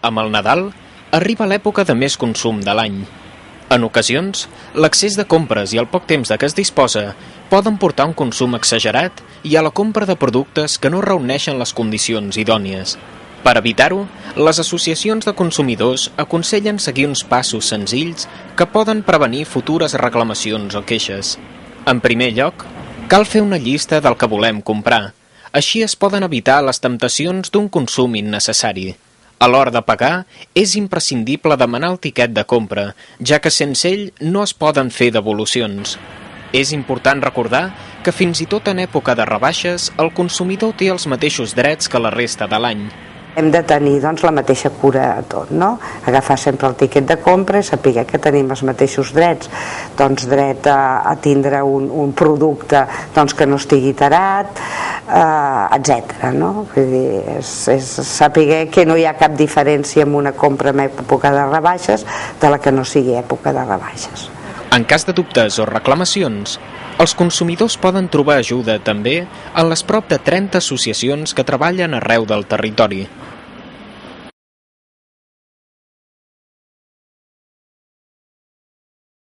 Amb el Nadal arriba l'època de més consum de l'any. En ocasions, l'excés de compres i el poc temps de què es disposa poden portar a un consum exagerat i a la compra de productes que no reuneixen les condicions idònies. Per evitar-ho, les associacions de consumidors aconsellen seguir uns passos senzills que poden prevenir futures reclamacions o queixes. En primer lloc, cal fer una llista del que volem comprar. Així es poden evitar les temptacions d'un consum innecessari. A l'hora de pagar, és imprescindible demanar el tiquet de compra, ja que sense ell no es poden fer devolucions. És important recordar que fins i tot en època de rebaixes, el consumidor té els mateixos drets que la resta de l'any. Hem de tenir la mateixa cura a tot, no? Agafar sempre el tiquet de compra i saber que tenim els mateixos drets, dret a tindre un producte que no estigui tarat, etc. No? Vull dir, és saber que no hi ha cap diferència en una compra en època de rebaixes de la que no sigui època de rebaixes. En cas de dubtes o reclamacions, els consumidors poden trobar ajuda també en les prop de 30 associacions que treballen arreu del territori.